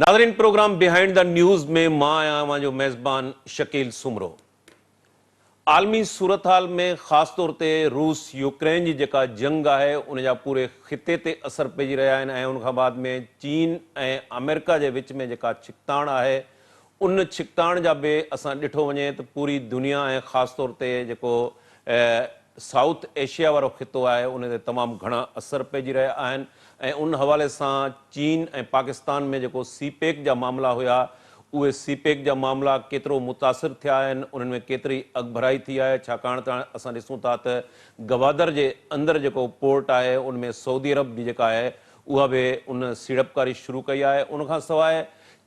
नाज़रीन, programme behind the news में मां आहियां जो मेज़बान शकील सुमरो। आलमी सूरत हाल में ख़ासि तौर ते रूस यूक्रेन जी जेका जंग आहे उन जा पूरे ख़िते ते असर पइजी रहिया आहिनि ऐं उन खां बाद में चीन ऐं अमेरिका जे विच में जेका छिकताण आहे उन छिकताण जा बि असां ॾिठो वञे त पूरी दुनिया ऐं ख़ासि तौर ते जेको साउथ एशिया वारो ख़ितो आहे उन ते तमामु घणा असर पइजी रहिया आहिनि ऐं उन हवाले सां चीन ऐं पाकिस्तान में जेको सीपेक जा मामला हुया उहे सीपेक जा मामला केतिरो मुतासिर थिया आहिनि, उन्हनि में केतिरी अॻभराई थी आहे, छाकाणि त असां ॾिसूं था त गवादर जे अंदरि जेको पोर्ट आहे उन में सऊदी अरब जी जेका आहे उहा बि उन सीड़पकारी शुरू कई आहे। उनखां सवाइ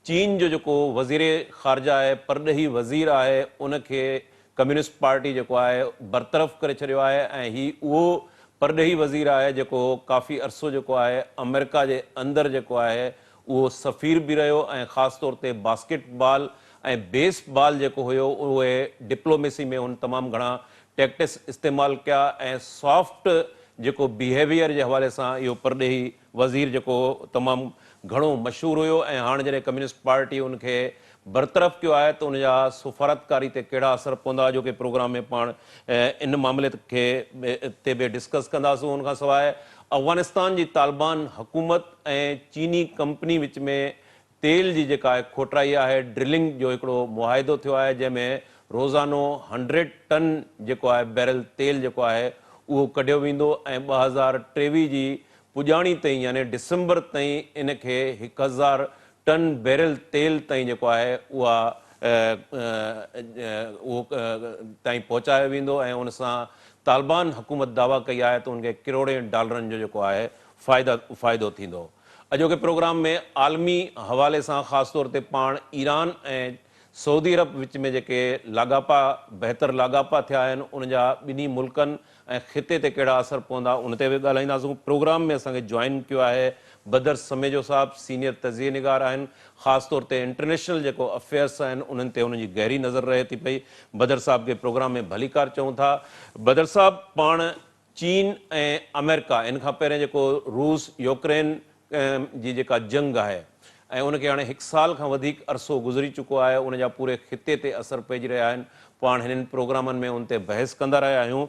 चीन जो जेको वज़ीर ख़ारजा आहे, परॾेही वज़ीर आहे, उनखे कम्युनिस्ट पार्टी जेको आहे बरतरफ़ करे छॾियो आहे ऐं उहो परॾेही वज़ीर आहे जेको काफ़ी अरसो जेको आहे अमेरिका जे अंदरि जेको आहे उहो सफ़ीर बि रहियो ऐं ख़ासि तौर ते बास्केटबॉल ऐं बेसबॉल जेको हुयो उहे डिप्लोमेसी में हुन तमामु घणा टैक्टिक्स इस्तेमालु कया ऐं सॉफ्ट जेको बिहेवियर जे हवाले सां इहो परॾेही वज़ीर जेको तमामु घणो मशहूरु हुयो ऐं हाणे जॾहिं कम्युनिस्ट पार्टी उनखे बरतरफ़ कयो आहे त उन जा सफ़ारतकारी ते कहिड़ा असर पवंदा जो कि प्रोग्राम में पाण इन मामले ते बि डिस्कस कंदासीं। उनखां सवाइ अफ़गानिस्तान जी तालिबान हुकूमत ऐं चीनी कंपनी विच में तेल जी जेका आहे खोटाई आहे, ड्रिलिंग जो हिकिड़ो मुआहिदो थियो आहे जंहिंमें रोज़ानो 100 टन जेको आहे बैरल तेल जेको आहे उहो कढियो वेंदो ऐं 2023 जी पुॼाणी ताईं यानी डिसंबर ताईं इनखे 1000 टन बैरल तेल ताईं जेको आहे उहो ताईं पहुचायो वेंदो ऐं उन सां तालिबान हुकूमत दावा कई आहे त उनखे करोड़े डॉलरनि जो जेको आहे फ़ाइदो थींदो। अॼोके प्रोग्राम में आलमी हवाले सां ख़ासि तौर ते पाण ईरान ऐं सऊदी अरब विच में जेके बहितर लाॻापा थिया आहिनि उन जा ॿिन्ही मुल्कनि ऐं ख़िते ते कहिड़ा असर पवंदा उन ते बि ॻाल्हाईंदासीं। प्रोग्राम में असांखे जॉइन कयो आहे बदर समेजो साहब, सीनियर तज़िये निगार आहिनि, ख़ासि तौर ते इंटरनेशनल जेको अफेयर्स आहिनि उन्हनि ते उन्हनि जी गहरी नज़र रहे थी पई। बदर साहब खे प्रोग्राम में भलीकार चऊं था। बदर साहब, पाण चीन ऐं अमेरिका इन खां पहिरियों जेको रूस यूक्रेन जी जेका जंग आहे ऐं उनखे हाणे 1 साल खां वधीक अरसो गुज़री चुको आहे, उन जा पूरे ख़िते ते असर पइजी रहिया आहिनि। पाण हिननि प्रोग्रामनि में उन ते बहस कंदा रहिया आहियूं।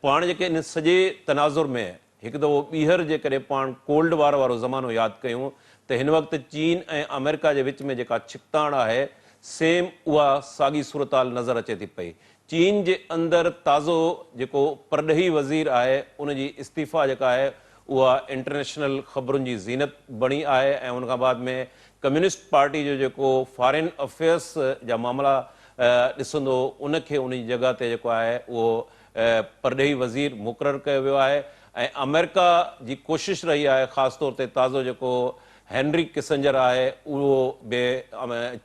पाण जेके इन सॼे तनाज़ुर में हिकु दफ़ो ॿीहर जेकॾहिं पाण कोल्ड वार वारो ज़मानो यादि कयूं त हिन वक़्तु चीन ऐं अमेरिका जे विच में जेका छिकताण आहे सेम उहा साॻी सूरत हाल नज़र अचे थी पई। चीन जे अंदरि ताज़ो जेको परॾेही वज़ीर आहे उनजी इस्तीफ़ा जेका आहे उहा इंटरनेशनल ख़बरुनि जी ज़ीनत बणी आहे ऐं उनखां बाद में कम्युनिस्ट पार्टी जो जेको फॉरेन अफेयर्स जा मामला ॾिसंदो उनखे उन जी जॻह ते जेको आहे उहो परॾेही वज़ीर मुक़ररु कयो वियो आहे ऐं अमेरिका जी कोशिशि रही आहे ख़ासि तौर ते ताज़ो जेको हेनरी किसिंजर आहे उहो बि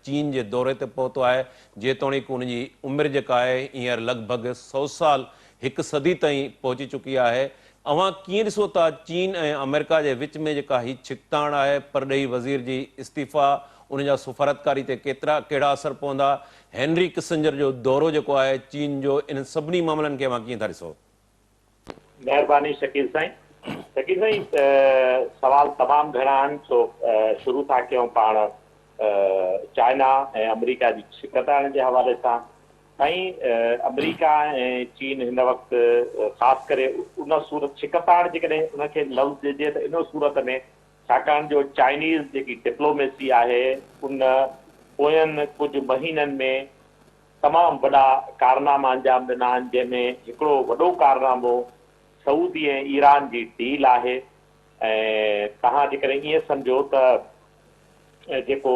चीन जे दौरे ते पहुतो आहे, जेतोणीकि उनजी उमिरि जेका आहे हींअर लॻभॻि 100 साल 1 सदी ताईं पहुची चुकी आहे। अव्हां कीअं ॾिसो था चीन ऐं अमेरिका जे विच में जेका हीअ छिकताण आहे, परॾेही वज़ीर जी इस्तीफ़ा, उन जा सफ़ारतकारी ते कहिड़ा असर पवंदा, हेनरी किसिंजर जो दौरो जेको आहे चीन जो, इन सभिनी मामलनि खे अव्हां कीअं था ॾिसो? महिरबानी शकील साईं। शकील साईं, सवाल तमामु घणा आहिनि, सो शुरू था कयूं पाण चाइना ऐं अमेरिका जी छिकताण जे हवाले सां। साईं, अमेरिका ऐं चीन हिन वक़्तु ख़ासि करे उन सूरत छिकताण जेकॾहिं उनखे लफ़्ज़ ॾिजे त इन सूरत में, छाकाणि जो चाइनीज़ जेकी डिप्लोमेसी आहे उन पोयनि कुझु महीननि में तमामु वॾा कारनामा अंजाम ॾिना आहिनि, जंहिंमें हिकिड़ो वॾो कारनामो सऊदी ऐं ईरान जी डील आहे। ऐं तव्हां जेकॾहिं ईअं सम्झो त जेको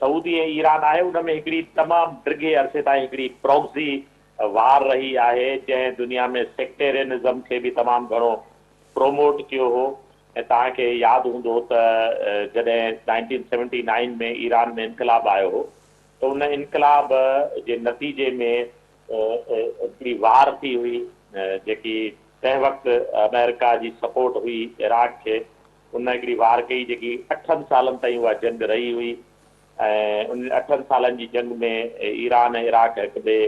सऊदी ऐं ईरान आहे उन में हिकिड़ी तमामु ॾिघे अरसे ताईं हिकिड़ी प्रॉक्सी वार रही आहे जंहिं दुनिया में सेक्टेरियनिज़म खे बि तमामु घणो प्रोमोट कयो हो। ऐं तव्हांखे यादि हूंदो त जॾहिं 1979 में ईरान में इनकलाब आयो हो त उन इनकलाब जे नतीजे में हिकिड़ी वार थी हुई जेकी तंहिं वक़्तु अमेरिका जी सपोर्ट हुई इराक खे। उन हिकिड़ी वार कई जेकी 8 सालनि ताईं उहा जंग रही हुई ऐं उन 8 सालनि जी जंग में ईरान ऐं इराक हिक ॿिए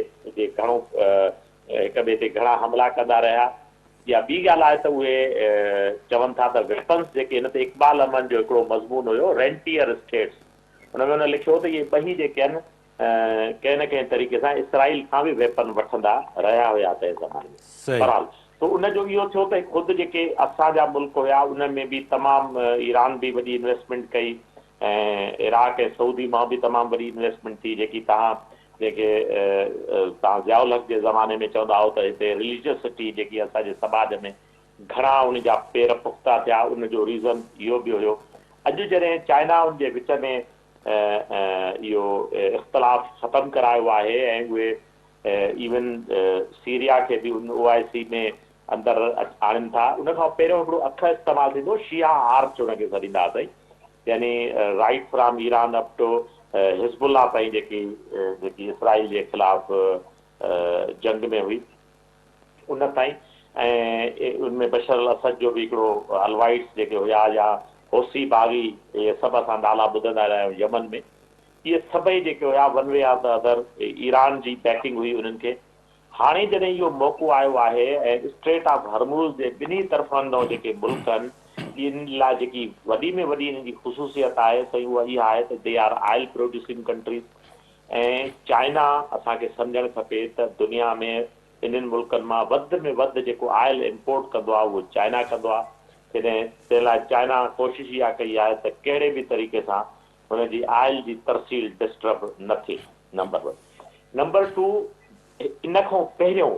ते घणा हमला कंदा रहिया या ॿी ॻाल्हि आहे त उहे चवनि था त वेपन्स जेके हिन ते इक़बाल अहमद जो हिकिड़ो मज़मून हुयो रेंटियर स्टेट्स, हुन में हुन लिखियो त इहे ॿई जेके आहिनि कंहिं न कंहिं तरीक़े सां इसराइल खां बि वेपन वठंदा रहिया हुया तंहिं ज़माने में। सही। बहरहाल त उनजो इहो थियो त ख़ुदि जेके असांजा मुल्क हुया उन में बि तमामु ईरान बि वॾी इन्वेस्टमेंट कई ऐं इराक ऐं सऊदी मां बि तमामु वॾी इन्वेस्टमेंट थी, जेकी तव्हां जेके तव्हां ज़ियाउल हक़ जे ज़माने में चवंदा हुओ त हिते रिलीजियसिटी जेकी असांजे समाज में घणा उन जा पेर पुख़्ता थिया, उनजो रीज़न इहो बि हुयो। अॼु जॾहिं चाइना जे विच में इहो इख़्तिलाफ़ ख़तमु करायो आहे ऐं उहे इवन सीरिया खे बि उन OIC में अंदरि आणनि था, उनखां पहिरियों हिकिड़ो अखु इस्तेमालु थींदो शिया आर्च हुनखे सॾींदासीं, यानी right from Iran up to Hezbollah ताईं जेकी इसराइल जे ख़िलाफ़ जंग में हुई उन ताईं, ऐं उनमें बशर अल असद जो बि हिकिड़ो अलवाइट्स जेके हुया या होसी बागी, इहे सभु असां नाला ॿुधंदा रहिया आहियूं यमन में, इहे सभई जेके हुया one way or the other Iran जी बैकिंग हुई उन्हनि खे। हाणे जॾहिं इहो मौक़ो आयो आहे ऐं स्ट्रेट ऑफ हॉर्मुज़ जे ॿिन्ही तरफ़नि जेके मुल्क आहिनि इन लाइ जेकी वॾी में वॾी हिन जी ख़ुशूसियत आहे सही उहा इहा आहे त they are oil producing countries, ऐं चाइना असांखे सम्झणु खपे त दुनिया में इन्हनि मुल्कनि मां वधि में वधि जेको ऑयल इम्पोर्ट कंदो आहे उहो चाइना कंदो आहे। तॾहिं तंहिं लाइ चाइना कोशिशि इहा कई आहे त कहिड़े बि तरीक़े सां हुनजी ऑयल जी तरसील डिस्टर्ब न थिए, नंबर 1। नंबर 2, इन खां पहिरियों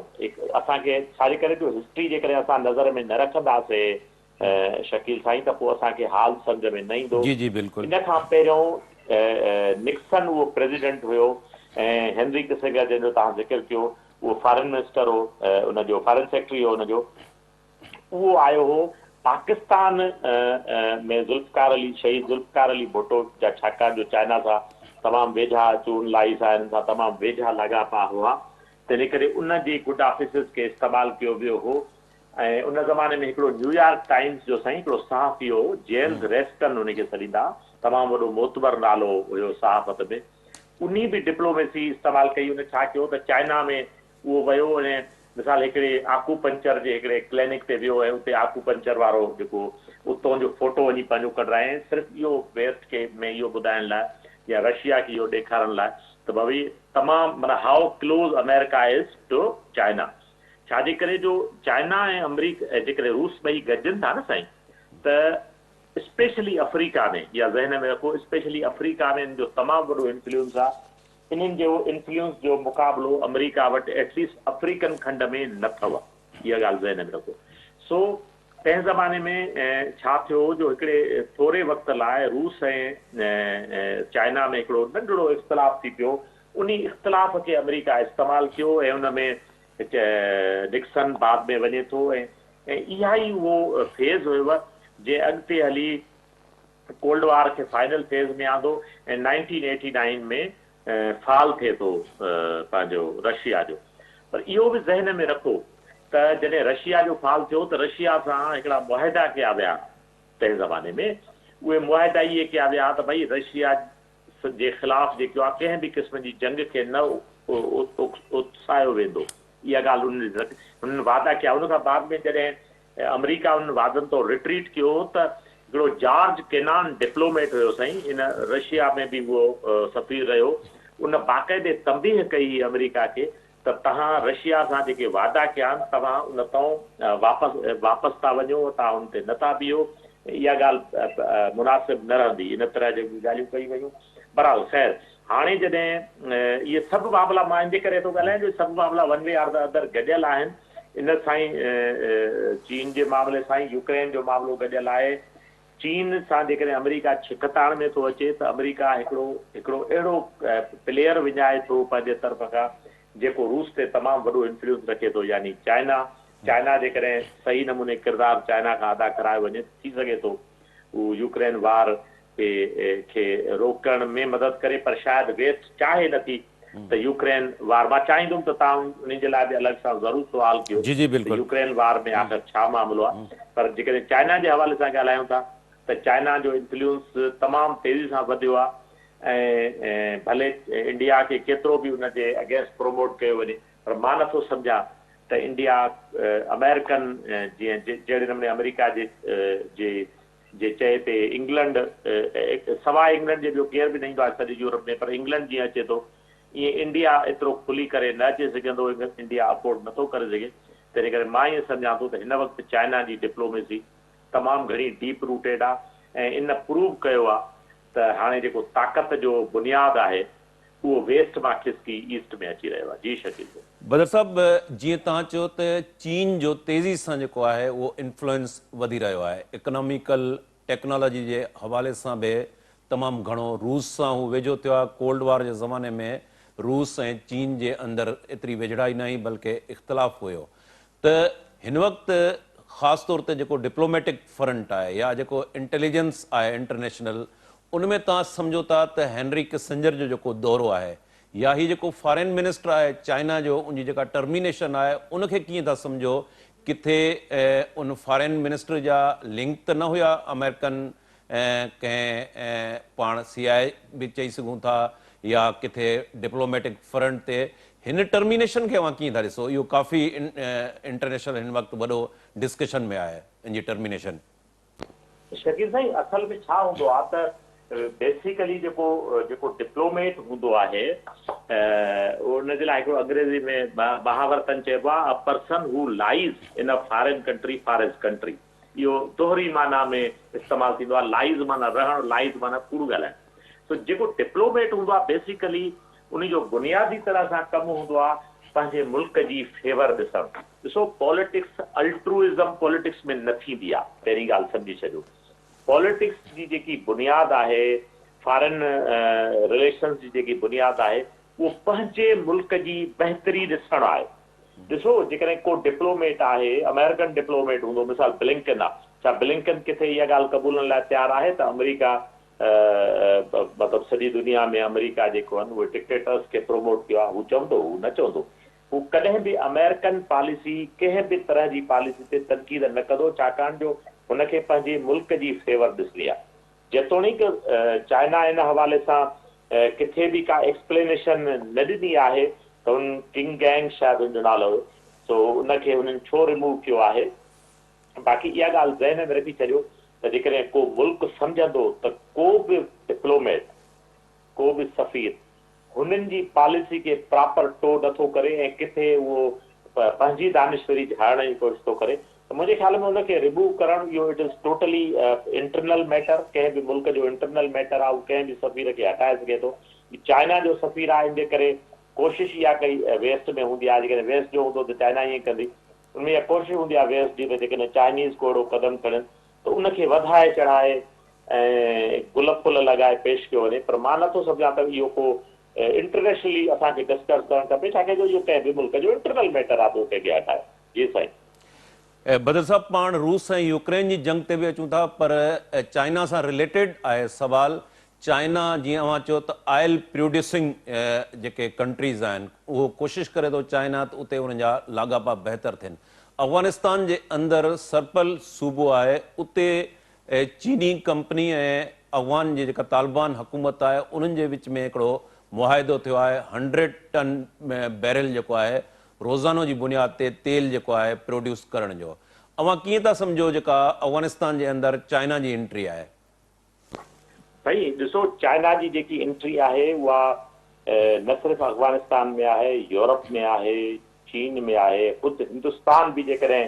असांखे छाजे करे जो हिस्ट्री जेकॾहिं असां नज़र में न रखंदासीं शकील साईं त पोइ असांखे हाल सम्झ में न ईंदो। जी जी बिल्कुलु। इन खां पहिरियों निक्सन उहो प्रेसिडेंट हुयो ऐं हेनरी किसिंगर जंहिंजो तव्हां ज़िक्र कयो उहो फॉरेन मिनिस्टर हो, उनजो फॉरेन सेक्रेटरी हो उनजो, उहो आयो हो पाकिस्तान में शहीद जुल्फ़कार अली भुट्टो जा, छाकाणि जो चाइना सां तमामु वेझा चून लाइस आहे, हिन सां तमामु वेझा लाॻापा हुआ, तंहिं करे उन जी गुड ऑफिसिस खे इस्तेमालु कयो वियो हो। ऐं उन ज़माने में हिकिड़ो न्यूयॉर्क टाइम्स जो साईं हिकिड़ो सहाफ़ी हो जेम्स रेस्टन उनखे सॾींदा, तमामु वॾो मोतबर नालो हुयो सहाफ़त में, उन बि डिप्लोमेसी इस्तेमालु कई। उन छा कयो त चाइना में उहो वियो ऐं मिसाल हिकिड़े आकूपंचर जे हिकिड़े क्लिनिक ते वियो ऐं उते आकूपंचर वारो जेको उतां जो फोटो वञी पंहिंजो कढाए सिर्फ़ु इहो वेस्ट खे में इहो ॿुधाइण लाइ या रशिया खे इहो ॾेखारण लाइ त भई तमामु माना how close America is to China, छाजे करे जो चाइना ऐं अमरीका जेकॾहिं रूस ॿई गॾजनि था न साईं, त स्पेशली अफ्रीका में, इहा ज़हन में रखो, स्पेशली अफ्रीका में हिन जो तमामु वॾो इन्फ्लुएंस आहे। इन्हनि जो इन्फ्लुएंस जो मुक़ाबिलो अमरीका वटि एटलीस्ट अफ्रीकन खंड में न अथव, इहा ॻाल्हि ज़हन में रखो। सो तंहिं ज़माने में छा थियो जो हिकिड़े थोरे वक़्त लाइ रूस ऐं चाइना में हिकिड़ो नंढिड़ो इख़्तिलाफ़ थी पियो, उन इख़्तिलाफ़ खे अमरीका इस्तेमालु कयो ऐं उन में निक्सन बाद में वञे थो ऐं इहा ई उहो फेज़ हुयव जे अॻिते हली कोल्ड वार खे फाइनल फेज़ में आंदो ऐं 1989 में फाल थिए थो पंहिंजो रशिया जो। पर इहो बि ज़हन में रखो त जॾहिं रशिया जो फाल थियो त रशिया सां हिकिड़ा मुआहिदा कया विया तंहिं ज़माने में, उहे मुआहिदा इहे कया विया त भई रशिया जे ख़िलाफ़ जेको आहे कंहिं बि क़िस्म जी जंग खे न उत्साहियो वेंदो, इहा ॻाल्हि हुननि वादा कया। उनखां बाद में जॾहिं अमरीका उन वादनि तो रिट्रीट कयो त हिकिड़ो जॉर्ज केनान डिप्लोमेट हुयो साईं, इन रशिया में बि उहो सफ़ीर रहियो, उन बाक़ाइदे तंबीह कई अमरीका खे त तव्हां रशिया सां जेके वादा कया आहिनि तव्हां उन तां वापसि था वञो, तव्हां हुन ते नथा बीहो, इहा ॻाल्हि मुनासिब न रहंदी, इन तरह जूं ॻाल्हियूं कई वयूं। बहरहाल ख़ैर हाणे जॾहिं इहे सभु मामला मां इन जे करे थो ॻाल्हायां जो सभु मामला one way or the other गॾियल आहिनि। इन साईं चीन जे मामले सां यूक्रेन जो मामिलो गॾियल आहे। चीन सां जेकॾहिं अमरीका छिकताण में थो अचे त अमरीका हिकिड़ो अहिड़ो प्लेयर विञाए थो पंहिंजे तरफ़ खां जेको रूस ते तमामु वॾो इन्फ्लुएंस रखे थो, यानी चाइना जेकॾहिं सही नमूने किरदारु चाइना खां अदा कराए वञे थी सघे थो उहो यूक्रेन वार खे रोकण में मदद करे, पर शायदि वेस्ट चाहे नथी त यूक्रेन वार। मां चाहींदुमि त तव्हां उन जे लाइ बि अलॻि सां ज़रूरु सुवाल कयो त यूक्रेन वार में आख़िर छा मामिलो आहे। पर जेकॾहिं चाइना जे हवाले सां ॻाल्हायूं था त चाइना जो इन्फ्लुएंस तमामु तेज़ी सां वधियो आहे ऐं भले इंडिया खे केतिरो बि उनजे अगेंस्ट प्रोमोट कयो वञे, पर मां नथो सम्झां त इंडिया अमेरिकन जीअं जहिड़े नमूने अमेरिका जे चए ते इंग्लैंड सवाइ इंग्लैंड जे ॿियो केर बि न ईंदो आहे सॼे यूरोप में, पर इंग्लैंड जीअं अचे थो ईअं इंडिया एतिरो खुली करे न अचे सघंदो, इंडिया अफोर्ड नथो करे सघे। तंहिं करे मां ईअं सम्झां थो त हिन वक़्तु चाइना जी डिप्लोमेसी तमामु घणी डीप रूटेड आहे ऐं इन प्रूव कयो आहे त हाणे जेको ताक़त जो बुनियादु आहे उहो वेस्ट मां खिसकी ईस्ट में अची रहियो आहे। जी शकील बदर साहब, जीअं तव्हां चयो त चीन जो तेज़ी सां जेको आहे उहो इन्फ्लुएंस वधी रहियो आहे, इकोनॉमिकल टेक्नोलॉजी जे हवाले सां बि तमामु घणो रूस सां हू वेझो थियो आहे। कोल्ड वॉर जे ज़माने में रूस ऐं चीन जे अंदरि एतिरी वेझड़ाई न हुई बल्कि इख़्तिलाफ़ हुयो। त हिन वक़्तु ख़ासि तौर ते जेको डिप्लोमेटिक फ्रंट आहे या जेको इंटेलिजेंस आहे इंटरनेशनल, उन में तव्हां सम्झो था त हेनरी किसिंजर जो जेको दौरो आहे या ही जेको फॉरेन मिनिस्टर आहे चाइना जो, उनजी जेका टर्मिनेशन आहे उनखे कीअं था सम्झो? किथे उन फॉरेन मिनिस्टर जा लिंक त न हुया अमेरिकन कंहिं पाण CI बि चई सघूं था या किथे डिप्लोमेटिक फ्रंट ते हिन टर्मिनेशन खे अवां कीअं था ॾिसो? इहो काफ़ी इंटरनेशनल हिन वक़्तु वॾो डिस्कशन में आहे इन जी टर्मिनेशन। शकील साईं, असल में छा हूंदो आहे त बेसिकली जेको डिप्लोमेट हूंदो आहे उन जे लाइ हिकिड़ो अंग्रेज़ी में महावरतन चइबो आहे, अ पर्सन हू लाइज़ इन अ फॉरेन कंट्री फॉर हिज कंट्री। इहो दोहरी माना में इस्तेमालु थींदो आहे। लाइज़ माना रहणु, लाइज़ माना कूड़ु ॻाल्हाइणु। सो जेको डिप्लोमेट हूंदो आहे बेसिकली उन जो बुनियादी तरह सां कमु हूंदो आहे पंहिंजे मुल्क जी फेवर ॾिसणु। ॾिसो, पॉलिटिक्स अल्ट्रुइज़म पॉलिटिक्स में न थींदी आहे, पहिरीं ॻाल्हि सम्झी छॾियो। पॉलिटिक्स जी जेकी बुनियादु आहे, फॉरेन रिलेशन्स जी जेकी बुनियादु आहे, उहो पंहिंजे मुल्क जी बहितरी ॾिसणु आहे। ॾिसो, जेकॾहिं को डिप्लोमेट आहे, अमेरिकन डिप्लोमेट हूंदो, मिसाल ब्लिंकन आहे, छा ब्लिंकन किथे इहा ॻाल्हि क़बूलनि लाइ तयारु आहे त अमेरिका मतिलबु सॼी दुनिया में अमेरिका जेको आहिनि उहे डिक्टेटर्स खे प्रमोट कयो आहे? हू चवंदो? हू न चवंदो। हू कॾहिं बि अमेरिकन पॉलिसी कंहिं बि तरह जी पॉलिसी ते तनक़ीद न कंदो, छाकाणि जो हुनखे पंहिंजे मुल्क जी फेवर ॾिसणी आहे। जेतोणीकि चाइना इन हवाले सां किथे बि का एक्सप्लेनेशन न ॾिनी आहे त हुन किंग गैंग शायदि हुनजो नालो हुयो, सो उनखे हुननि छो रिमूव कयो आहे। बाक़ी इहा ॻाल्हि ज़हन में रखी छॾियो त जेकॾहिं को मुल्क सम्झंदो त को बि डिप्लोमेट, को बि सफ़ीर हुननि जी पॉलिसी खे प्रॉपर टो नथो करे ऐं किथे उहो पंहिंजी दानिश्वरी झाड़ण जी कोशिशि थो करे, त मुंहिंजे ख़्याल में हुनखे रिमूव करणु इहो it is totally internal matter, कंहिं बि मुल्क जो इंटरनल मैटर आहे। उहो कंहिं बि सफ़ीर खे हटाए सघे थो। चाइना जो सफ़ीर आहे, इन जे करे कोशिशि इहा कई वेस्ट में हूंदी आहे, जेकॾहिं वेस्ट जो हूंदो त चाइना ईअं कंदी, उनमें इहा कोशिशि हूंदी आहे वेस्ट जी, जेकॾहिं चाइनीज़ को अहिड़ो क़दम खणनि त उनखे वधाए चढ़ाए ऐं गुल फुल लॻाए पेश कयो वञे। पर मां नथो सम्झां त इहो को इंटरनेशनली असांखे डिस्कस करणु खपे, छाकाणि जो इहो कंहिं बि मुल्क जो इंटरनल मैटर आहे, तो कंहिंखे हटाए। जी साईं। बदर साहब, पाण रूस ऐं यूक्रेन जी जंग ते बि अचूं था, पर चाइना सां रिलेटेड आहे सवाल। चाइना जीअं अवां चयो त ऑयल प्रोड्यूसिंग जेके कंट्रीज़ आहिनि उहो कोशिशि करे थो चाइना त उते उन्हनि जा लाॻापा बहितर थियनि। अफ़गानिस्तान जे अंदरि सरपल सूबो आहे, उते चीनी कंपनी ऐं अफ़गान जी जेका तालिबान हुकूमत आहे उन्हनि जे विच में हिकिड़ो मुआहिदो थियो आहे 100 टन बैरल जेको आहे रोज़ानो जी बुनियाद ते तेल जेको आहे प्रोड्यूस करण जो। अवां कीअं था सम्झो जेका अफ़गानिस्तान जे अंदरि चाइना जी एंट्री आहे? भई ॾिसो, चाइना जी जेकी एंट्री आहे उहा न सिर्फ़ु अफ़गानिस्तान में आहे, यूरोप में आहे, चीन में आहे, ख़ुदि हिंदुस्तान बि जेकॾहिं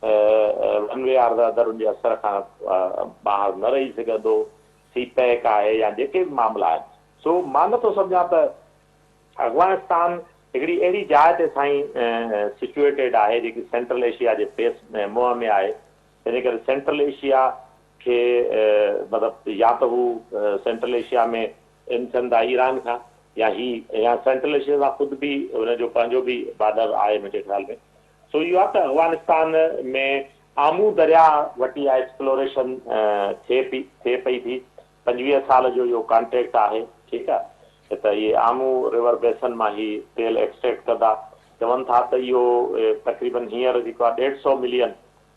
रनवे आर द अदर जे असर खां ॿाहिरि न रही सघंदो, सी पैक आहे या जेके बि मामला आहिनि। सो मां नथो सम्झां त अफ़गानिस्तान हिकिड़ी अहिड़ी जाइ ते साईं सिचुएटेड आहे जेकी सेंट्रल एशिया जे फेस में मुंहं में आहे। इन करे सेंट्रल एशिया खे मतिलबु या त हू सेंट्रल एशिया में इंसंद आहे ईरान खां, या सेंट्रल एशिया सां ख़ुदि बि हुनजो पंहिंजो बि बॉर्डर आहे मुंहिंजे ख़्याल में। सो इहो आहे त अफ़गानिस्तान में आमू दरिया वटि इहा एक्सप्लोरेशन थिए पई थी। 25 साल जो इहो कॉन्ट्रेक्ट आहे, ठीकु आहे, त इहे आमू रिवर बेसन मां ई तेल एक्सट्रैक्ट कंदा। चवनि था त इहो तक़रीबन हींअर जेको आहे 150 मिलियन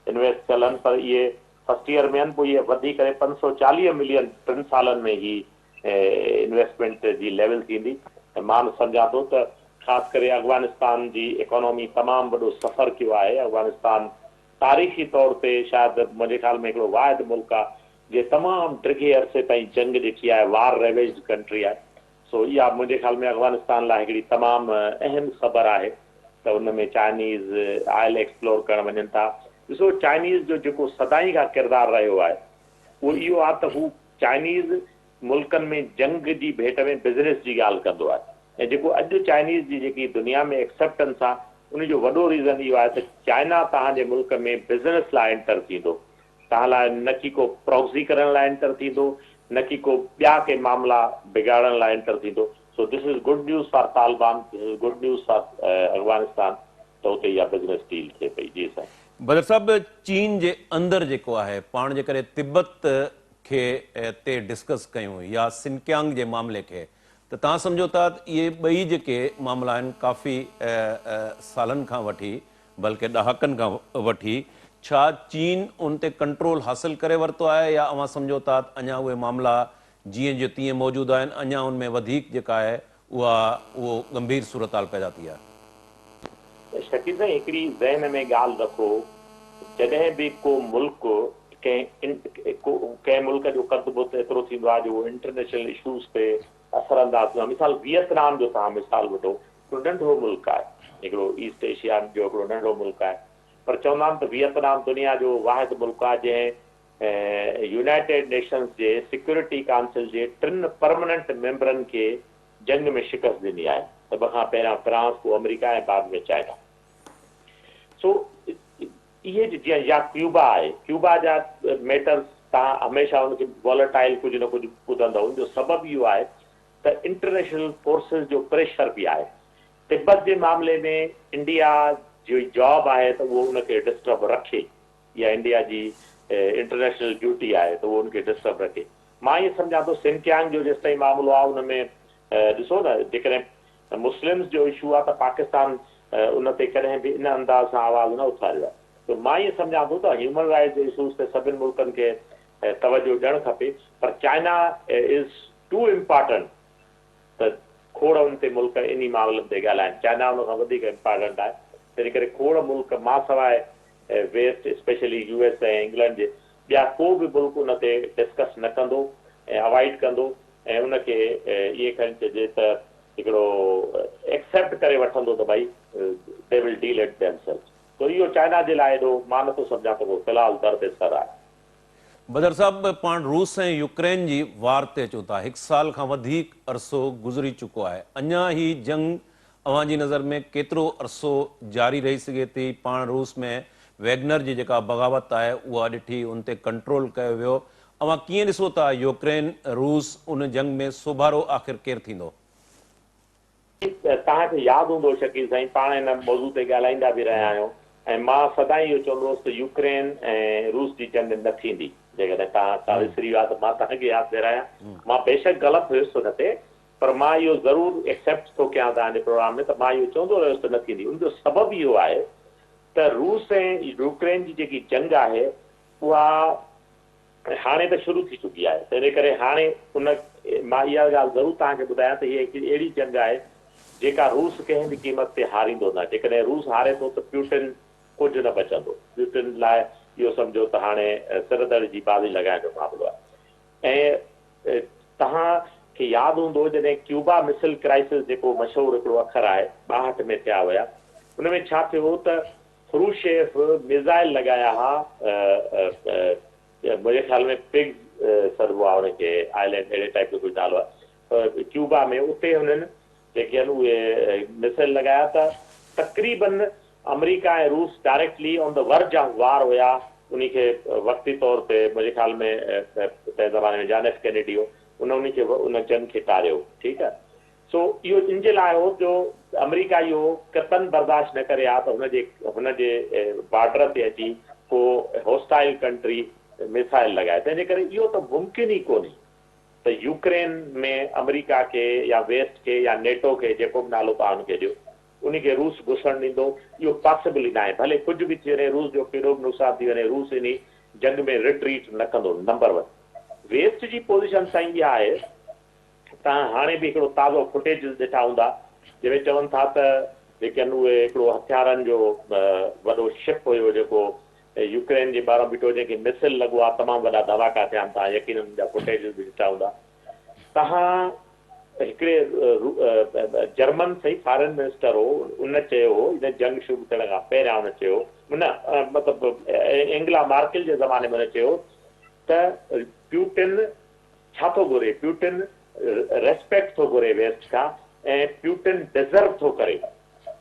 इन्वेस्ट थियल आहिनि, पर इहे फर्स्ट ईयर में आहिनि, पोइ इहे वधी करे 540 मिलियन 3 सालनि में ई इन्वेस्टमेंट जी लेवल थींदी। ऐं मां सम्झां थो त ख़ासि करे अफ़गानिस्तान जी इकोनॉमी तमामु वॾो सफ़र कयो आहे। अफ़गानिस्तान तारीख़ी तौर ते शायदि मुंहिंजे ख़्याल में हिकिड़ो वाहिद मुल्क आहे जे तमामु डिघे अरसे ताईं जंग ॾिठी आहे, वार रेवेज्ड कंट्री आहे। सो इहा मुंहिंजे ख़्याल में अफ़गानिस्तान लाइ हिकिड़ी तमामु अहम ख़बर आहे त उन में चाइनीज़ आयल एक्सप्लोर करणु वञनि था। ॾिसो, चाइनीज़ जो जेको सदाई खां किरदारु रहियो आहे उहो इहो आहे त हू चाइनीज़ मुल्कनि में जंग जी भेट में बिज़नेस जी ॻाल्हि कंदो आहे। ऐं जेको अॼु चाइनीज़ जी जेकी दुनिया में एक्सेप्टेंस आहे उनजो वॾो रीज़न इहो आहे त चाइना तव्हांजे मुल्क में बिज़नेस लाइ एंटर थींदो, तव्हां लाइ न की को प्रॉक्सी करण लाइ एंटर थींदो, न की को ॿिया के मामला बिगाड़ण लाइ एंटर थींदो। So this is good news for Taliban, this is good news for Afghanistan. त उते इहा बिज़नेस डील थिए पई। जी साईं। बदर साहब, चीन जे अंदरि जेको आहे पाण जे करे तिब्बत खे ते डिस्कस कयूं या सिनकियांग जे मामले खे, त तव्हां सम्झो था इहे ॿई जेके मामला आहिनि काफ़ी सालनि खां वठी बल्कि ॾहाकनि खां वठी छा चीन उन ते कंट्रोल हासिल करे वरितो आहे या अव्हां सम्झो था अञा उहे मामला जीअं जो तीअं मौजूदु आहिनि, अञा उन में वधीक जेका आहे उहो गंभीर सूरत हाल पैदा थी आहे? शकील साईं, हिकिड़ी ज़हन में ॻाल्हि रखो, जॾहिं बि को मुल्क कंहिं मुल्क जो कदबुत एतिरो थींदो आहे जो उहो इंटरनेशनल इशूज़ ते असर अंदाज़ थींदो आहे। मिसाल वियतनाम जो तव्हां मिसाल वठो, हिकिड़ो नंढो मुल्क आहे, हिकिड़ो ईस्ट एशिया जो हिकिड़ो नंढो मुल्क आहे, पर चवंदा आहिनि त वियतनाम दुनिया जो वाहिद मुल्क आहे जंहिं यूनाइटेड नेशंस जे सिक्योरिटी काउंसिल जे 3 परमानेंट मेंबरनि खे जंग में शिकस्त ॾिनी आहे। सभ खां पहिरियां फ्रांस, पोइ अमेरिका ऐं बाद में चाइना। सो इहे जीअं या क्यूबा आहे, क्यूबा जा मैटर्स तव्हां हमेशह हुनखे वॉलेटाइल कुझु न कुझु ॿुधंदव। उनजो सबबु इहो आहे त इंटरनेशनल फोर्सिस जो प्रेशर बि आहे। तिब्बत जे मामले में इंडिया जो जॉब आहे त उहो उनखे डिस्टर्ब रखे, या इंडिया जी इंटरनेशनल ड्यूटी आहे त उहो उनखे डिस्टर्ब रखे। मां इहो सम्झां थो सिनकियांग जो जेसि ताईं मामिलो आहे उन में ॾिसो न, जेकॾहिं मुस्लिम्स जो इशू आहे त पाकिस्तान उन ते कॾहिं बि इन अंदाज़ सां आवाज़ न उथारियो आहे। त मां इहो सम्झां थो त ह्यूमन राइट्स जे इशूज़ ते सभिनी मुल्कनि खे तवजो ॾियणु खपे, पर चाइना इज़ टू इम्पॉर्टेंट त खोड़ उन ते मुल्क इन मामलनि ते ॻाल्हाइनि। चाइना उन खां वधीक इम्पॉर्टेंट आहे, तंहिं करे खोड़ मुल्क मां सवाइ वेस्ट स्पेशली US ऐं इंग्लैंड जे ॿिया को बि मुल्क उन ते डिस्कस न कंदो ऐं अवॉइड कंदो ऐं उनखे इहे खणी चइजे त हिकिड़ो एक्सेप्ट करे वठंदो त भई they will deal it themselves. तो इहो चाइना जे लाइ एॾो मां नथो सम्झां त को फ़िलहाल दर ते सर आहे। बदर साहब, पाण रूस ऐं यूक्रेन जी वार ते अचूं था। 1 साल खां वधीक अरसो गुज़री चुको आहे। अञा ही जंग अव्हां जी नज़र में केतिरो अरसो जारी रही सघे थी? पाण रूस में वैगनर जी जेका बग़ावत आहे उहा ॾिठी, उन ते कंट्रोल कयो वियो। अव्हां कीअं ॾिसो था यूक्रेन रूस उन जंग में सोभारो आख़िर केरु थींदो? तव्हांखे यादि हूंदो शकील साईं, पाण हिन मौज़ू ते ॻाल्हाईंदा बि रहिया आहियूं ऐं मां सदाई इहो चवंदो हुउसि त यूक्रेन ऐं रूस जी जंग न थींदी। जेकॾहिं तव्हां विसरी विया त मां तव्हांखे यादि ॾियारायां। मां बेशक ग़लति हुयुसि हुन ते, पर मां इहो ज़रूरु एक्सेप्ट थो कयां तव्हांजे प्रोग्राम में त मां इहो चवंदो रहियुसि त न थींदी। उनजो सबबु इहो आहे त रूस ऐं यूक्रेन जी जेकी जंग आहे उहा हाणे त शुरू थी चुकी आहे। तंहिं करे हाणे उन मां इहा ॻाल्हि ज़रूरु तव्हांखे ॿुधायां त हीअ हिकिड़ी अहिड़ी जंग आहे जेका रूस कंहिं बि क़ीमत ते हारींदो न। जेकॾहिं रूस हारे थो त प्यूटिन कुझु न बचंदो। प्यूटिन लाइ इहो सम्झो त हाणे सिरदर्द जी बाज़ी लॻाइण जो मामिलो आहे। ऐं तव्हांखे यादि हूंदो जॾहिं क्यूबा मिसाइल क्राइसिस जेको मशहूरु हिकिड़ो अखर आहे 62 में थिया हुया, हुन में छा थियो त ख्रूशेव मिज़ाइल लॻाया हुआ, मुंहिंजे ख़्याल में पिग्स सरबो आहे हुनखे, आइलैंड अहिड़े टाइप जो कुझु नालो आहे क्यूबा में। उते हुननि जेके आहिनि उहे मिसाइल लॻाया त तक़रीबन अमेरिका ऐं रूस directly on the verge of war हुया। उनखे वक़्ती तौर ते मुंहिंजे ख़्याल में तंहिं ज़माने में जॉन एफ कैनेडी हो, उनखे उन जंग खे टारियो। ठीकु आहे। सो इहो इन जे लाइ हो जो अमेरिका इहो कतन बर्दाश्त न करे हा त हुनजे बॉर्डर ते अची को होस्टाइल कंट्री मिसाइल लॻाए। तंहिंजे करे इहो त मुमकिन ई कोन्हे त यूक्रेन में अमेरिका खे या वेस्ट खे या नेटो खे, जेको बि नालो तव्हां हुनखे ॾियो, उनखे रूस घुसणु ॾींदो। इहो पॉसिबल ई न आहे। भले कुझु बि थी वञे, रूस जो केॾो बि नुक़सान थी वञे, रूस इन जंग में रिट्रीट न कंदो। नंबर 1 वेस्ट जी पोज़ीशन साईं इहा आहे, तव्हां हाणे बि हिकिड़ो ताज़ो फुटेज ॾिठा हूंदा जंहिंमें चवनि था त जेके आहिनि उहे हिकिड़ो हथियारनि जो वॾो शिप हुयो जेको यूक्रेन जे ॿाहिरां बीठो जंहिंखे मिसिल लॻो आहे, तमामु वॾा धमाका थिया तव्हां यकीन जा फुटेज बि ॾिठा हूंदा। तव्हां हिकिड़े जर्मन सही फॉरेन मिनिस्टर हो, उन चयो हो हिन जंग शुरू थियण खां पहिरियां, हुन चयो हुन मतिलबु एंगला मार्केल जे ज़माने में हुन चयो त प्यूटिन छा थो घुरे, प्यूटिन रेस्पेक्ट थो घुरे वेस्ट खां, ऐं प्यूटिन डिज़र्व थो करे।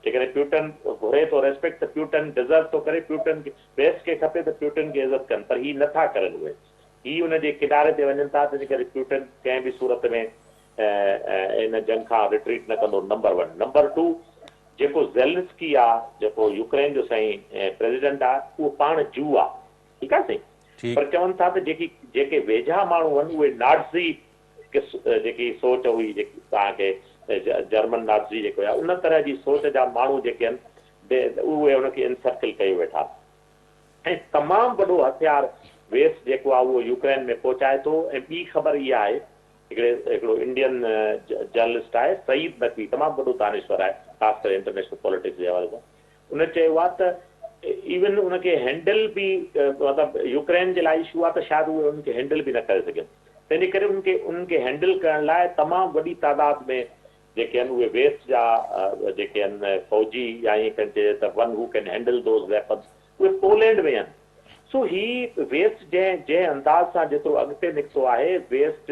जेकॾहिं प्यूटिन घुरे थो रेस्पेक्ट त प्यूटिन डिज़र्व थो करे, प्यूटिन वेस्ट खे खपे त प्यूटिन खे इज़त कनि, पर हीअ नथा करनि उहे, हीअ हुनजे किनारे ते वञनि था, तंहिंजे करे प्यूटिन कंहिं बि सूरत में इन जंग खां रिट्रीट न कंदो। नंबर 1। नंबर 2, जेको ज़ेलेंस्की आहे, जेको यूक्रेन जो साईं प्रेसिडेंट आहे, उहो पाण जू आहे, ठीकु आहे साईं, पर चवनि था त जेके वेझा माण्हू आहिनि उहे नाज़ी जेकी सोच हुई, जेकी तव्हांखे जर्मन नाज़ी जेको आहे, उन तरह जी सोच जा माण्हू जेके आहिनि उहे हुनखे इनसर्कल करे वेठा, ऐं तमामु वॾो हथियार वेस्ट जेको आहे उहो यूक्रेन में पहुचाए थो। ऐं ॿी ख़बर इहा आहे, हिकिड़ो इंडियन जर्नलिस्ट आहे सईद नकवी, तमामु वॾो दानिश्वर आहे ख़ासि करे इंटरनेशनल पॉलिटिक्स जे हवाले सां, उन चयो आहे त इवन उनखे हैंडल बि मतिलबु यूक्रेन जे लाइ इशू आहे त शायदि उहे उनखे हैंडल बि न करे सघनि, तंहिंजे करे उनखे हैंडल करण लाइ तमामु वॾी तादाद में जेके आहिनि उहे वेस्ट जा जेके आहिनि फ़ौजी या ईअं कजे त one who can handle those weapons, उहे पोलैंड में आहिनि। सो ही वेस्ट जंहिं अंदाज़ सां जेतिरो अॻिते निकितो आहे, वेस्ट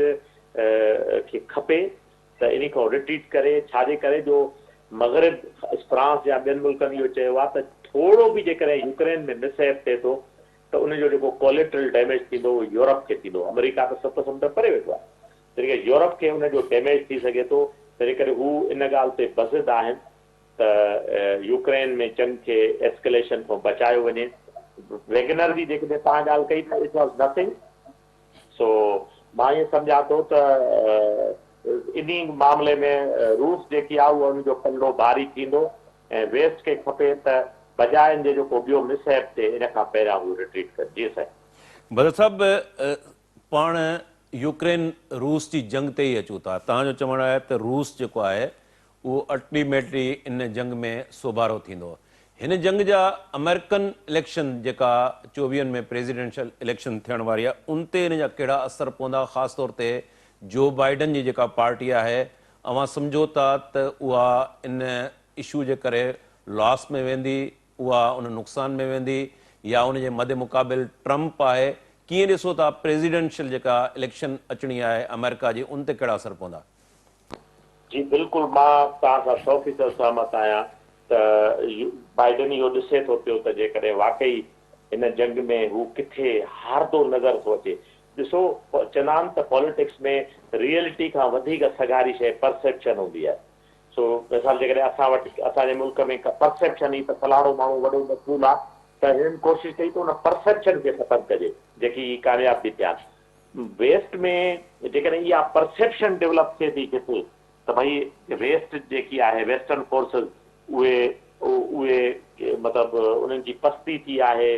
खे खपे त इन खां रिट्रीट करे, छाजे करे जो मग़रिब फ्रांस या ॿियनि मुल्कनि इहो चयो आहे त थोरो बि जेकॾहिं यूक्रेन में मिसहैप थिए थो त उनजो जेको कोलेटरल डैमेज थींदो उहो यूरोप खे थींदो। अमेरिका त 7 समुंड परे वेठो आहे, तंहिं करे यूरोप खे उनजो डैमेज थी सघे थो, तंहिं करे हू इन ॻाल्हि ते बज़िद आहिनि त यूक्रेन में जंग खे एस्केलेशन खां बचायो वञे। वैगनर जी जेकॾहिं तव्हां ॻाल्हि कई त इट वॉज़ नथिंग। सो मां ईअं सम्झां थो त इन मामले में रूस जेकी आहे उहा उनजो पल्लो भारी थींदो, ऐं वेस्ट खे खपे त बजाए जे जेको ॿियो मिसहैप थिए इन खां पहिरियां हू रिट्रीट करे। जी साईं। बदर साहब, पाण यूक्रेन रूस जी जंग ते ई अचूं था। तव्हांजो चवणु आहे त रूस जेको आहे उहो अल्टीमेटली इन जंग में सोभारो थींदो। हिन जंग जा अमेरिकन इलेक्शन जेका 24 में प्रेसिडेंशियल इलेक्शन थियण वारी आहे, उन ते इन जा कहिड़ा असर पवंदा? ख़ासि तौर ते जो बाइडन जी जेका पार्टी आहे, अवां सम्झो था त उहा इन इशू जे करे लॉस में वेंदी, उहा उन नुक़सान में वेंदी, या उन जे मदे मुक़ाबिल ट्रंप आहे? कीअं ॾिसो था प्रेसिडेंशियल जेका इलेक्शन अचणी आहे अमेरिका जी, उन ते कहिड़ा असर पवंदा? जी बिल्कुलु, मां तव्हां सां 100% सहमत आहियां त बाइडन इहो ॾिसे थो पियो त जेकॾहिं वाकई हिन जंग में हू किथे हारदो नज़र थो अचे। ॾिसो, चवंदा आहिनि त पॉलिटिक्स में रियलिटी खां वधीक सगारी शइ परसेप्शन हूंदी आहे। सो मिसाल जेकॾहिं असां वटि असांजे मुल्क में परसेप्शन ई त फलाणो माण्हू वॾो मक़बूल आहे, त हिननि कोशिशि कई त उन परसेप्शन खे ख़तमु कजे जेकी कामयाब थी थिया। वेस्ट में जेकॾहिं इहा परसेप्शन डेवलप थिए थी किथे त भई वेस्ट जेकी आहे, वेस्टर्न फोर्सिस, उहे मतिलबु उन्हनि जी पस्ती थी आहे,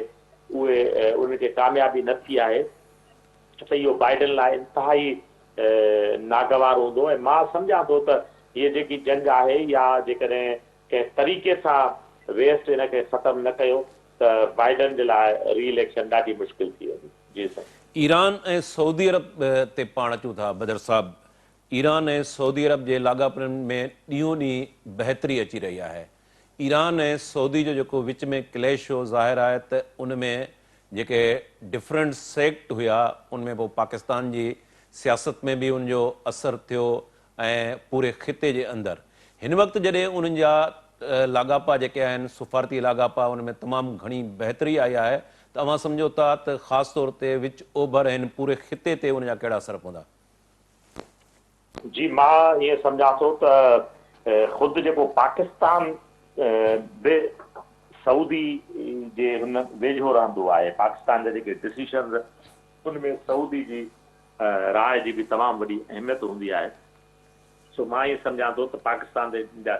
उहे उनखे कामयाबी न थी आहे, त इहो बाइडन लाइ इंतिहाई नागवार हूंदो। ऐं मां सम्झां थो त हीअ जेकी जंग आहे, या जेकॾहिं कंहिं तरीक़े सां वेस्ट इनखे ख़तमु न कयो त बाइडन जे लाइ री इलेक्शन ॾाढी मुश्किल थी वेंदी। जी साईं। ईरान ऐं सऊदी अरब ते पाण अचूं था बदर साहब। ईरान ऐं सऊदी अरब जे लाॻापनि में ॾींहों ॾींहुं बहितरी अची रही आहे। ईरान ऐं सऊदी जो जेको विच में क्लैश हो, ज़ाहिर आहे त उन में जेके डिफरेंट सेक्ट हुआ, उनमें पोइ पाकिस्तान जी सियासत में बि उनजो असरु थियो ऐं पूरे ख़िते जे अंदरि। हिन वक़्तु जॾहिं उन्हनि जा लाॻापा जेके आहिनि, सुफ़ारती लाॻापा, उन में तमामु घणी बहितरी आई आहे, त अवां सम्झो था त ख़ासि तौर ते विच ओभर ऐं पूरे ख़िते ते उन जा कहिड़ा असर पवंदा? जी, मां ईअं सम्झां थो त ख़ुदि जेको पाकिस्तान बि सऊदी जे हुन वेझो रहंदो आहे, पाकिस्तान जा जेके डिसीशन उनमें सऊदी जी राय जी बि तमामु वॾी अहमियत हूंदी आहे। सो मां ईअं सम्झां थो त पाकिस्तान जा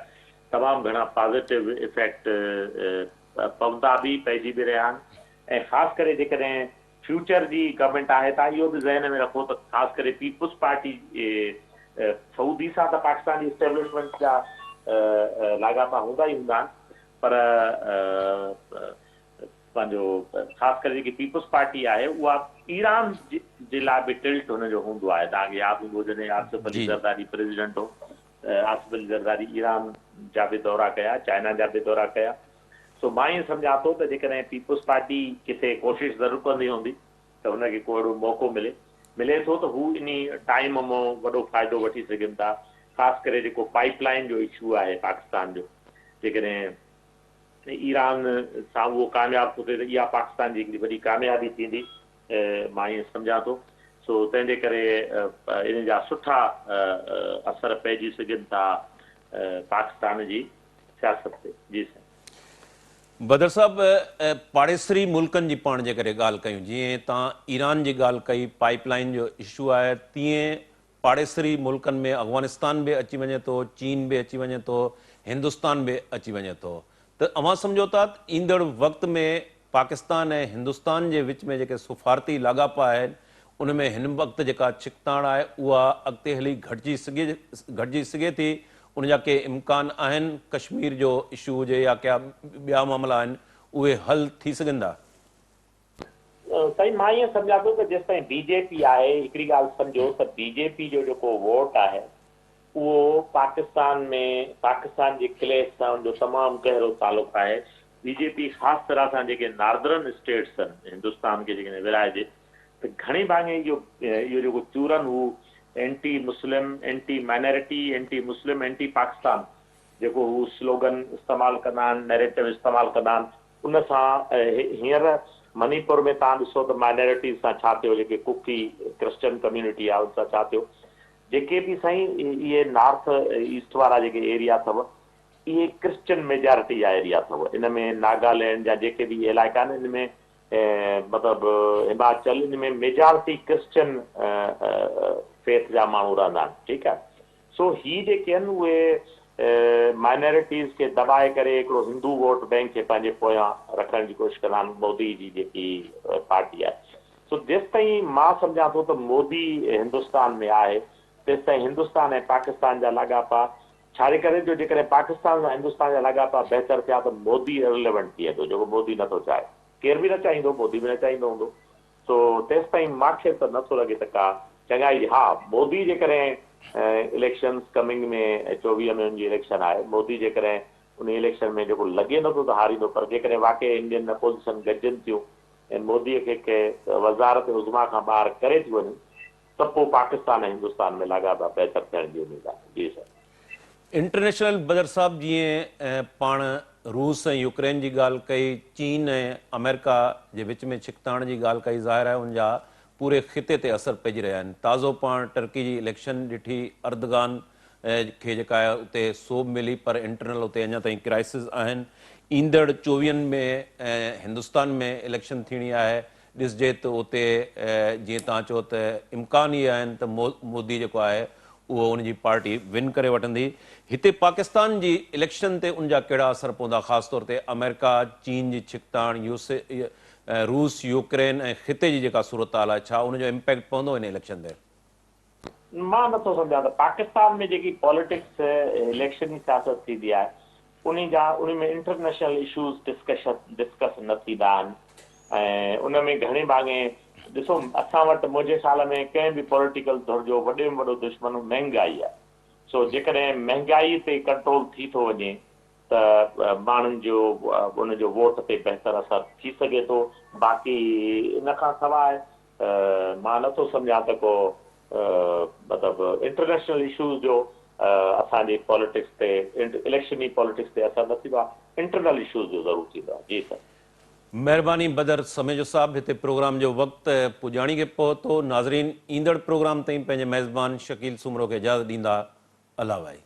तमामु घणा पॉज़िटिव इफेक्ट पवंदा बि, पइजी बि रहिया आहिनि। ऐं ख़ासि करे जेकॾहिं फ्यूचर जी गवर्नमेंट आहे, तव्हां इहो बि ज़हन में रखो त ख़ासि करे पीपुल्स पार्टी सऊदी सां त पाकिस्तान जी इस्टेब्लिशमेंट जा लाॻापा हूंदा ई हूंदा आहिनि, पर पंहिंजो ख़ासि करे जेकी पीपुल्स पार्टी आहे उहा ईरान जे लाइ बि टिल्ट हुनजो हूंदो आहे। तव्हांखे यादि हूंदो जॾहिं आसिफ अली जी ज़रदारी प्रेसिडेंट हो, आसिफ अली ज़रदारी ईरान जा बि दौरा कया, चाइना जा बि दौरा कया। सो मां ईअं सम्झां थो त जेकॾहिं पीपुल्स पार्टी किथे कोशिशि ज़रूरु कंदी हूंदी त हुनखे को अहिड़ो मौक़ो मिले थो त हू इन टाइम मां वॾो फ़ाइदो वठी सघनि था। ख़ासि करे जेको पाइपलाइन जो इशू आहे पाकिस्तान जो, जेकॾहिं ईरान सां उहो कामयाबु थो थिए त इहा पाकिस्तान जी हिकिड़ी वॾी कामयाबी थींदी, मां ईअं सम्झां थो। सो तंहिंजे करे इन जा सुठा असर पइजी सघनि था पाकिस्तान जी सियासत ते। जी साईं। बदर साहब, पाड़ेसरी मुल्कनि जी पाण जे करे ॻाल्हि कयूं, जीअं तव्हां ईरान जी ॻाल्हि कई, पाइपलाइन जो इशू आहे, तीअं पाड़ेसरी मुल्कनि में अफ़गानिस्तान बि अची वञे थो, चीन बि अची वञे थो, हिंदुस्तान बि अची वञे थो। त अव्हां सम्झो था ईंदड़ वक़्त में पाकिस्तान ऐं हिंदुस्तान जे विच में जेके सुफ़ारती लाॻापा आहिनि उन में हिन वक़्तु जेका छिकताण आहे उहा अॻिते हली घटिजी सघे थी? उन जा के इम्कान आहिनि? कश्मीर जो इशू हुजे या क्या ॿिया मामला आहिनि, उहे हल थी सघनि था? साईं, मां ईअं सम्झां थो त जेसिताईं बीजेपी आहे, हिकिड़ी ॻाल्हि सम्झो त बीजेपी जो जेको वोट आहे उहो पाकिस्तान जे क्लेश सां उनजो तमामु गहरो तालुक़ु आहे। बीजेपी ख़ासि तरह सां जेके नॉर्दर्न स्टेट्स आहिनि हिंदुस्तान खे जेकॾहिं विराइजे त घणी भाङे इहो जेको चूरन हू anti Muslim, anti minority, anti Muslim, anti Pakistan जेको हू स्लोगन इस्तेमालु कंदा आहिनि, नैरेटिव इस्तेमालु कंदा आहिनि, उन सां हींअर मणिपुर में तव्हां ॾिसो त माइनॉरिटीज़ सां छा थियो, जेके कुकी क्रिश्चन कम्यूनिटी आहे उन सां छा थियो। जेके बि साईं इहे नॉर्थ ईस्ट वारा जेके एरिया अथव इहे क्रिश्चन मेजॉरिटी जा एरिया अथव। इन में नागालैंड जा जेके बि इलाइक़ा आहिनि इन में मतिलबु हिमाचल, इन में मेजॉरिटी क्रिश्चन फेथ जा माण्हू रहंदा आहिनि। ठीकु आहे। सो ही जेके आहिनि उहे माइनॉरिटीज़ खे दॿाए करे हिकिड़ो हिंदू वोट बैंक खे पंहिंजे पोयां रखण जी कोशिशि कंदा आहिनि, मोदी जी जेकी पार्टी आहे। सो जेसिताईं मां सम्झां थो त मोदी हिंदुस्तान में आहे तेसिताईं हिंदुस्तान ऐं पाकिस्तान जा लाॻापा, छाजे करे जो जेकॾहिं पाकिस्तान सां हिंदुस्तान जा लाॻापा बहितर थिया त मोदी रिलेवेंट थी वेंदो, जेको मोदी नथो चाहे। केर बि न चाहींदो, मोदी बि न चाहींदो हूंदो। सो तेसिताईं मूंखे त नथो लॻे त का चङाई। हा, मोदी जेकॾहिं इलेक्शन्स कमिंग में 24 में हुनजी इलेक्शन आहे, मोदी जेकॾहिं उन इलेक्शन में जेको लॻे नथो त हारींदो, पर जेकॾहिं वाक़ई इंडियन अपोज़िशन गॾिजनि थियूं ऐं मोदीअ खे वज़ारत उज़मा खां ॿाहिरि करे थी वञनि त पोइ पाकिस्तान ऐं हिंदुस्तान में लाॻापा बहितर थियण जी उमेद आहे। जी सर। इंटरनेशनल बदर साहब, जीअं पाण रूस ऐं यूक्रेन जी ॻाल्हि कई, चीन ऐं अमेरिका जे विच में छिकताण जी ॻाल्हि कई, ज़ाहिर आहे उनजा पूरे ख़िते ते असर पइजी रहिया आहिनि। ताज़ो पाण टर्की जी इलेक्शन ॾिठी, अर्दगान खे जेका आहे उते सोभ मिली, पर इंटरनल उते अञा ताईं क्राइसिस आहिनि। ईंदड़ 24 में हिंदुस्तान में इलेक्शन थीणी आहे। ॾिसजे त उते जीअं तव्हां चओ त इम्कान ई आहिनि त मोदी जेको आहे उहो उनजी पार्टी विन करे वठंदी। हिते पाकिस्तान जी इलेक्शन ते उनजा कहिड़ा असर पवंदा, ख़ासि तौर ते अमेरिका, चीन जी छिकताण, रूस, यूक्रेन ऐं ख़िते जी जेका सूरत हाल आहे, छा उनजो इम्पैक्ट पवंदो इन इलेक्शन ते? मां नथो सम्झां त पाकिस्तान में जेकी पॉलिटिक्स इलेक्शनी सियासत थींदी आहे उन में इंटरनेशनल इशूज़ डिस्कस न थींदा आहिनि ऐं उन में घणे भाङे ॾिसो असां वटि मुंहिंजे ख़्याल में कंहिं बि पॉलिटिकल धुर जो वॾे में वॾो दुश्मन महांगाई आहे। सो जेकॾहिं महांगाई ते कंट्रोल थी थो वञे त माण्हुनि जो उनजो वोट ते बहितर असर थी सघे थो। बाक़ी इन खां सवाइ मां नथो सम्झां त को मतिलबु इंटरनेशनल इशूज़ जो असांजी पॉलिटिक्स ते, इलेक्शनी पॉलिटिक्स ते असर न थींदो आहे। इंटरनल इशूज़ जो ज़रूरु थींदो आहे। जी सर। महिरबानी बदर समेजो साहब, हिते प्रोग्राम जो वक़्तु पुॼाणी खे पहुतो। नाज़रीन, ईंदड़ प्रोग्राम ताईं पंहिंजे मेज़बान शकील सुमरो खे इजाज़त ॾींदा। अल्लाह भाई।